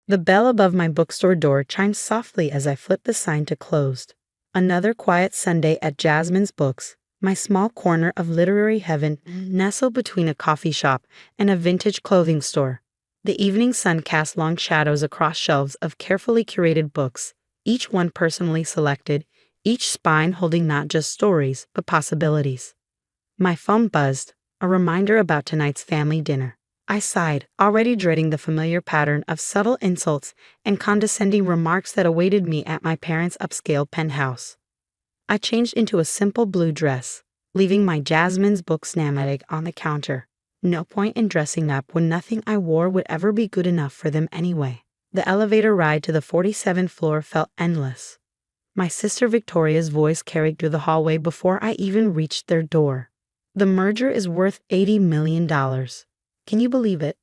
The bell above my bookstore door chimed softly as I flipped the sign to closed. Another quiet Sunday at Jasmine's Books, my small corner of literary heaven nestled between a coffee shop and a vintage clothing store. The evening sun cast long shadows across shelves of carefully curated books, each one personally selected, each spine holding not just stories, but possibilities. My phone buzzed, a reminder about tonight's family dinner. I sighed, already dreading the familiar pattern of subtle insults and condescending remarks that awaited me at my parents' upscale penthouse. I changed into a simple blue dress, leaving my Jasmine's Books name on the counter. No point in dressing up when nothing I wore would ever be good enough for them anyway. The elevator ride to the 47th floor felt endless. My sister Victoria's voice carried through the hallway before I even reached their door. The merger is worth $80 million. Can you believe it?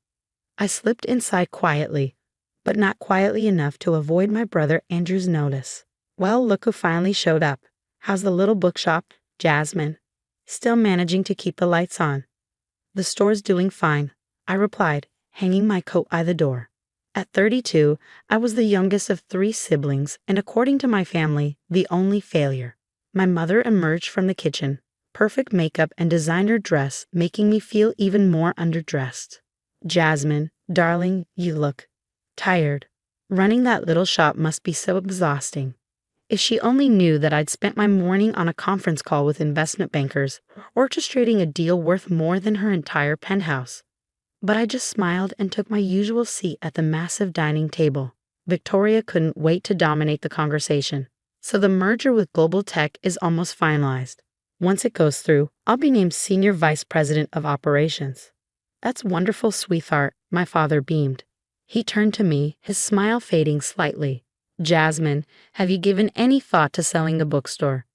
I slipped inside quietly, but not quietly enough to avoid my brother Andrew's notice. Well, look who finally showed up. How's the little bookshop, Jasmine? Still managing to keep the lights on. The store's doing fine, I replied, hanging my coat by the door. At 32, I was the youngest of 3 siblings and, according to my family, the only failure. My mother emerged from the kitchen, perfect makeup and designer dress making me feel even more underdressed. Jasmine, darling, you look tired. Running that little shop must be so exhausting. If she only knew that I'd spent my morning on a conference call with investment bankers, orchestrating a deal worth more than her entire penthouse. But I just smiled and took my usual seat at the massive dining table. Victoria couldn't wait to dominate the conversation. So the merger with Global Tech is almost finalized. Once it goes through, I'll be named Senior Vice President of Operations. That's wonderful, sweetheart, my father beamed. He turned to me, his smile fading slightly. Jasmine, have you given any thought to selling the bookstore?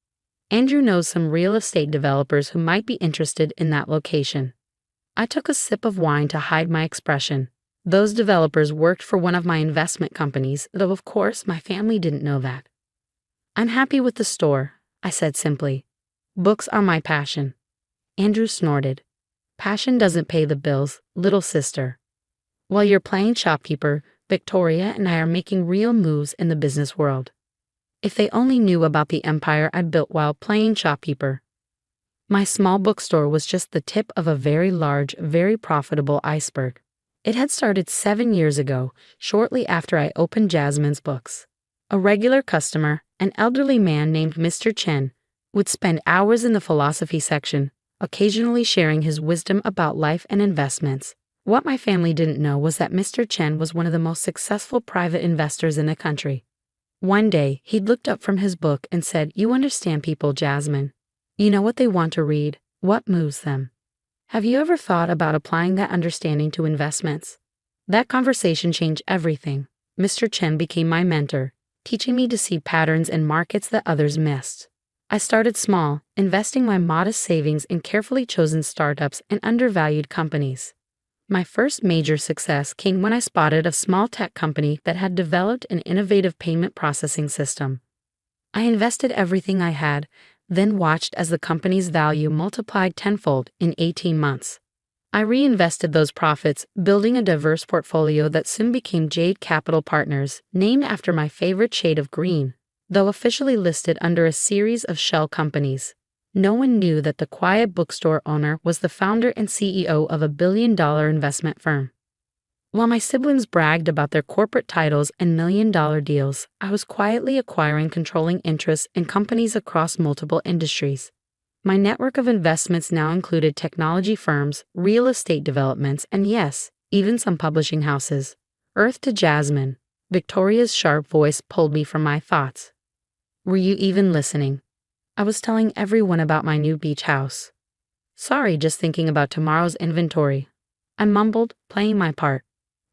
Andrew knows some real estate developers who might be interested in that location. I took a sip of wine to hide my expression. Those developers worked for one of my investment companies, though of course my family didn't know that. I'm happy with the store, I said simply. Books are my passion. Andrew snorted. Passion doesn't pay the bills, little sister. While you're playing shopkeeper, Victoria and I are making real moves in the business world. If they only knew about the empire I built while playing shopkeeper. My small bookstore was just the tip of a very large, very profitable iceberg. It had started 7 years ago, shortly after I opened Jasmine's Books. A regular customer, an elderly man named Mr. Chen, would spend hours in the philosophy section, occasionally sharing his wisdom about life and investments. What my family didn't know was that Mr. Chen was one of the most successful private investors in the country. One day, he looked up from his book and said, "You understand people, Jasmine. You know what they want to read, what moves them. Have you ever thought about applying that understanding to investments?" That conversation changed everything. Mr. Chen became my mentor, teaching me to see patterns in markets that others missed. I started small, investing my modest savings in carefully chosen startups and undervalued companies. My first major success came when I spotted a small tech company that had developed an innovative payment processing system. I invested everything I had, then watched as the company's value multiplied tenfold in 18 months. I reinvested those profits, building a diverse portfolio that soon became Jade Capital Partners, named after my favorite shade of green. Though officially listed under a series of shell companies, no one knew that the quiet bookstore owner was the founder and CEO of a billion-dollar investment firm. While my siblings bragged about their corporate titles and million-dollar deals, I was quietly acquiring controlling interests in companies across multiple industries. My network of investments now included technology firms, real estate developments, and yes, even some publishing houses. Earth to Jasmine. Victoria's sharp voice pulled me from my thoughts. Were you even listening? I was telling everyone about my new beach house. Sorry, just thinking about tomorrow's inventory. I mumbled, playing my part.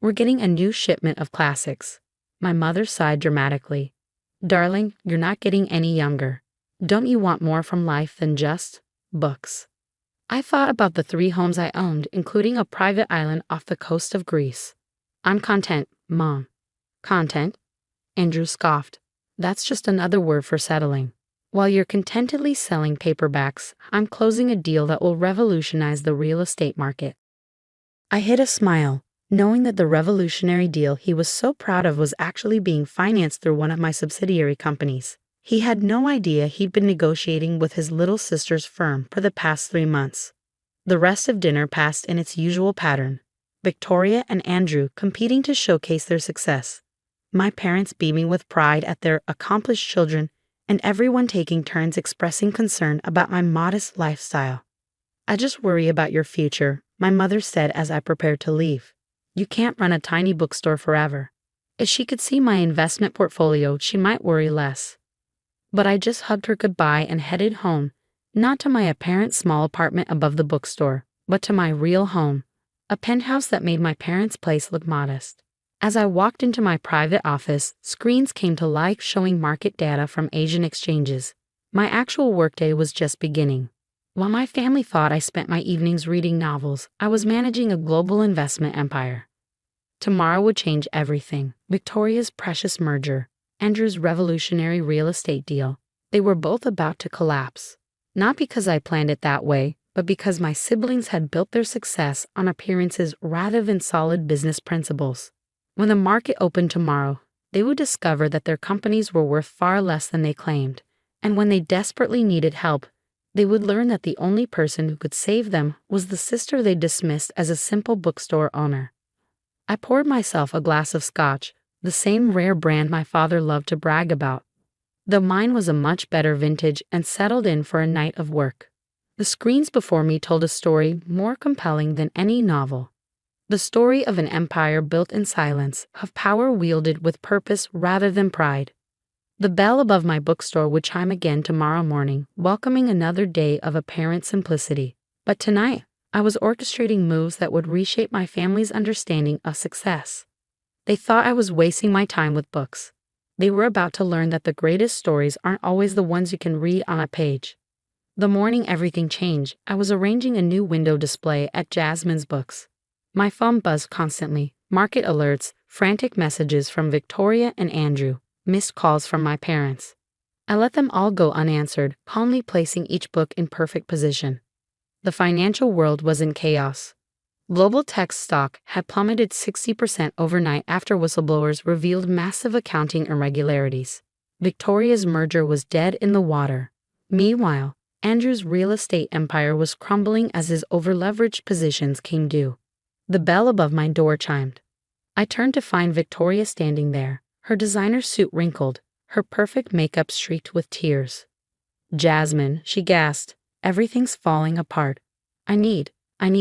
We're getting a new shipment of classics. My mother sighed dramatically. Darling, you're not getting any younger. Don't you want more from life than just books? I thought about the 3 homes I owned, including a private island off the coast of Greece. I'm content, Mom. Content? Andrew scoffed. That's just another word for settling. While you're contentedly selling paperbacks, I'm closing a deal that will revolutionize the real estate market. I hid a smile, knowing that the revolutionary deal he was so proud of was actually being financed through one of my subsidiary companies. He had no idea he'd been negotiating with his little sister's firm for the past 3 months. The rest of dinner passed in its usual pattern. Victoria and Andrew competing to showcase their success. My parents beaming with pride at their accomplished children, and everyone taking turns expressing concern about my modest lifestyle. "I just worry about your future," my mother said as I prepared to leave. "You can't run a tiny bookstore forever." If she could see my investment portfolio, she might worry less. But I just hugged her goodbye and headed home, not to my apparent small apartment above the bookstore, but to my real home, a penthouse that made my parents' place look modest. As I walked into my private office, screens came to life showing market data from Asian exchanges. My actual workday was just beginning. While my family thought I spent my evenings reading novels, I was managing a global investment empire. Tomorrow would change everything. Victoria's precious merger, Andrew's revolutionary real estate deal. They were both about to collapse. Not because I planned it that way, but because my siblings had built their success on appearances rather than solid business principles. When the market opened tomorrow, they would discover that their companies were worth far less than they claimed, and when they desperately needed help, they would learn that the only person who could save them was the sister they dismissed as a simple bookstore owner. I poured myself a glass of scotch, the same rare brand my father loved to brag about, though mine was a much better vintage, and settled in for a night of work. The screens before me told a story more compelling than any novel. The story of an empire built in silence, of power wielded with purpose rather than pride. The bell above my bookstore would chime again tomorrow morning, welcoming another day of apparent simplicity. But tonight, I was orchestrating moves that would reshape my family's understanding of success. They thought I was wasting my time with books. They were about to learn that the greatest stories aren't always the ones you can read on a page. The morning everything changed, I was arranging a new window display at Jasmine's Books. My phone buzzed constantly, market alerts, frantic messages from Victoria and Andrew, missed calls from my parents. I let them all go unanswered, calmly placing each book in perfect position. The financial world was in chaos. Global tech stock had plummeted 60% overnight after whistleblowers revealed massive accounting irregularities. Victoria's merger was dead in the water. Meanwhile, Andrew's real estate empire was crumbling as his overleveraged positions came due. The bell above my door chimed. I turned to find Victoria standing there, her designer suit wrinkled, her perfect makeup streaked with tears. "Jasmine," she gasped, "everything's falling apart. I need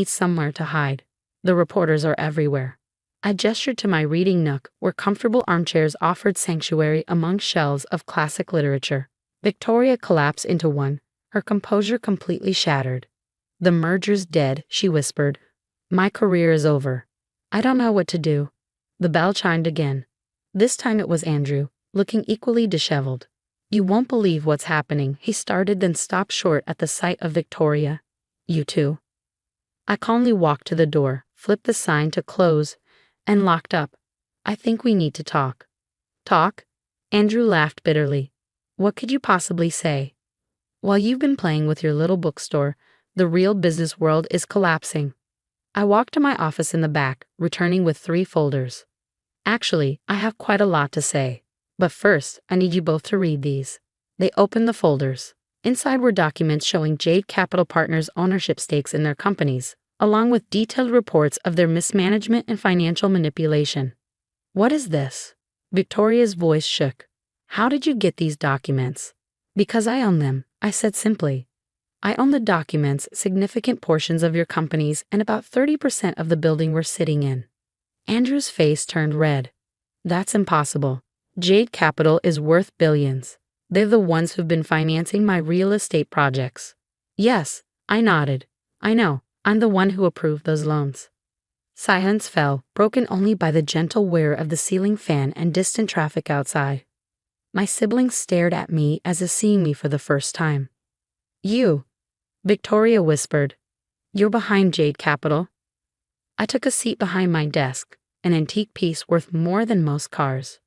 somewhere to hide. The reporters are everywhere." I gestured to my reading nook, where comfortable armchairs offered sanctuary among shelves of classic literature. Victoria collapsed into one, her composure completely shattered. "The merger's dead," she whispered. "My career is over. I don't know what to do." The bell chimed again. This time it was Andrew, looking equally disheveled. "You won't believe what's happening," he started, then stopped short at the sight of Victoria. "You too?" I calmly walked to the door, flipped the sign to close, and locked up. "I think we need to talk." "Talk?" Andrew laughed bitterly. "What could you possibly say? While you've been playing with your little bookstore, the real business world is collapsing." I walked to my office in the back, returning with 3 folders. "Actually, I have quite a lot to say. But first, I need you both to read these." They opened the folders. Inside were documents showing Jade Capital Partners' ownership stakes in their companies, along with detailed reports of their mismanagement and financial manipulation. "What is this?" Victoria's voice shook. "How did you get these documents?" "Because I own them," I said simply. "I own the documents, significant portions of your companies, and about 30% of the building we're sitting in." Andrew's face turned red. "That's impossible. Jade Capital is worth billions. They're the ones who've been financing my real estate projects." "Yes," I nodded. "I know. I'm the one who approved those loans." Silence fell, broken only by the gentle whir of the ceiling fan and distant traffic outside. My siblings stared at me as if seeing me for the first time. "You," Victoria whispered. "You're behind Jade Capital." I took a seat behind my desk, an antique piece worth more than most cars.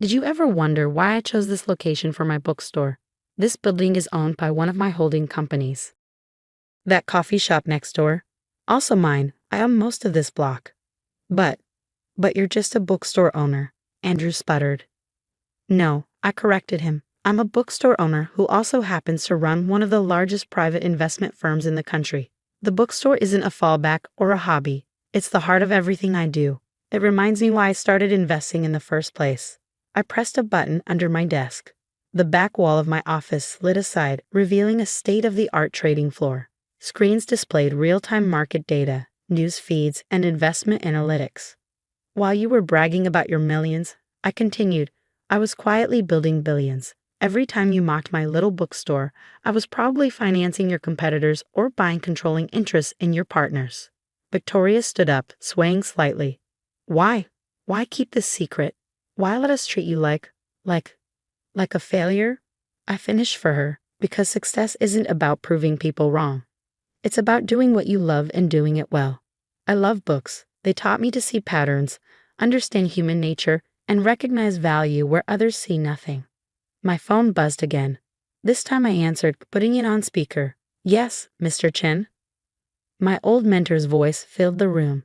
"Did you ever wonder why I chose this location for my bookstore? This building is owned by one of my holding companies. That coffee shop next door, also mine. I own most of this block." But, but you're just a bookstore owner, Andrew sputtered. No, I corrected him. I'm a bookstore owner who also happens to run one of the largest private investment firms in the country. The bookstore isn't a fallback or a hobby. It's the heart of everything I do. It reminds me why I started investing in the first place. I pressed a button under my desk. The back wall of my office slid aside, revealing a state-of-the-art trading floor. Screens displayed real-time market data, news feeds, and investment analytics. While you were bragging about your millions, I continued, I was quietly building billions. Every time you mocked my little bookstore, I was probably financing your competitors or buying controlling interests in your partners. Victoria stood up, swaying slightly. Why? Why keep this secret? Why let us treat you like a failure? I finished for her, because success isn't about proving people wrong. It's about doing what you love and doing it well. I love books. They taught me to see patterns, understand human nature, and recognize value where others see nothing. My phone buzzed again. This time I answered, putting it on speaker. Yes, Mr. Chen. My old mentor's voice filled the room.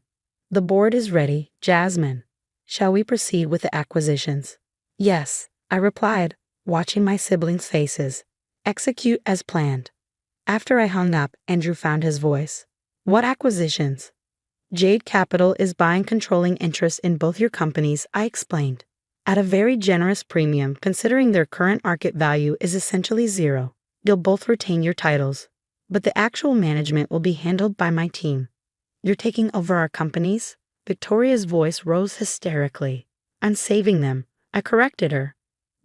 The board is ready, Jasmine. Shall we proceed with the acquisitions? Yes, I replied, watching my siblings' faces. Execute as planned. After I hung up, Andrew found his voice. What acquisitions? Jade Capital is buying controlling interest in both your companies, I explained. At a very generous premium, considering their current market value is essentially zero. You'll both retain your titles, but the actual management will be handled by my team. You're taking over our companies? Victoria's voice rose hysterically. I'm saving them, I corrected her.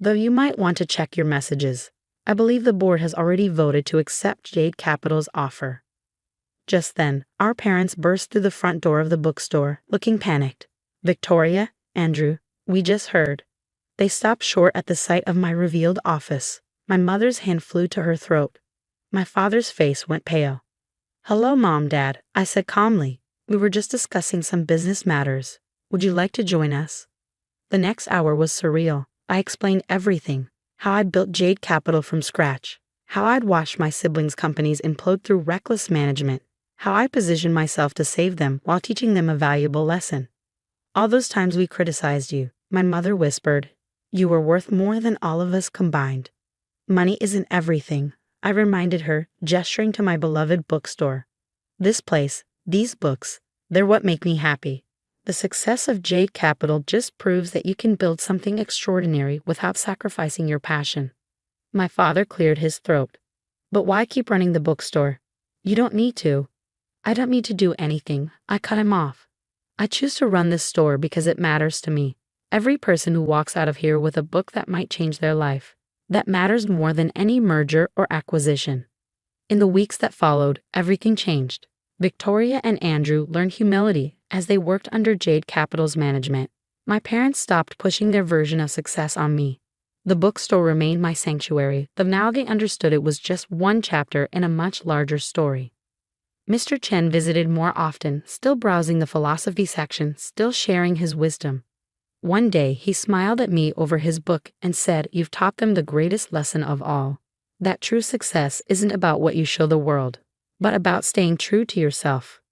Though you might want to check your messages. I believe the board has already voted to accept Jade Capital's offer. Just then, our parents burst through the front door of the bookstore, looking panicked. Victoria, Andrew, we just heard. They stopped short at the sight of my revealed office. My mother's hand flew to her throat. My father's face went pale. Hello, Mom, Dad, I said calmly. We were just discussing some business matters. Would you like to join us? The next hour was surreal. I explained everything. How I'd built Jade Capital from scratch. How I'd watched my siblings' companies implode through reckless management. How I positioned myself to save them while teaching them a valuable lesson. All those times we criticized you, my mother whispered. You were worth more than all of us combined. Money isn't everything, I reminded her, gesturing to my beloved bookstore. This place, these books, they're what make me happy. The success of Jade Capital just proves that you can build something extraordinary without sacrificing your passion. My father cleared his throat. But why keep running the bookstore? You don't need to. I don't need to do anything, I cut him off. I choose to run this store because it matters to me. Every person who walks out of here with a book that might change their life. That matters more than any merger or acquisition. In the weeks that followed, everything changed. Victoria and Andrew learned humility as they worked under Jade Capital's management. My parents stopped pushing their version of success on me. The bookstore remained my sanctuary, though now they understood it was just one chapter in a much larger story. Mr. Chen visited more often, still browsing the philosophy section, still sharing his wisdom. One day, he smiled at me over his book and said, You've taught them the greatest lesson of all. That true success isn't about what you show the world, but about staying true to yourself.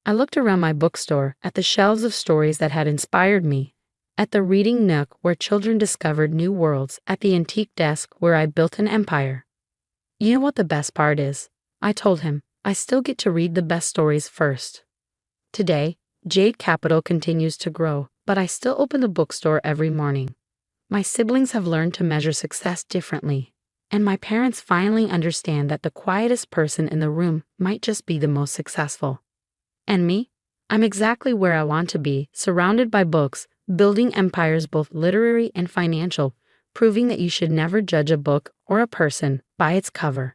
I looked around my bookstore at the shelves of stories that had inspired me, at the reading nook where children discovered new worlds, at the antique desk where I built an empire. You know what the best part is? I told him, I still get to read the best stories first. Today, Jade Capital continues to grow, but I still open the bookstore every morning. My siblings have learned to measure success differently, and my parents finally understand that the quietest person in the room might just be the most successful. And me? I'm exactly where I want to be, surrounded by books, building empires both literary and financial, proving that you should never judge a book or a person by its cover.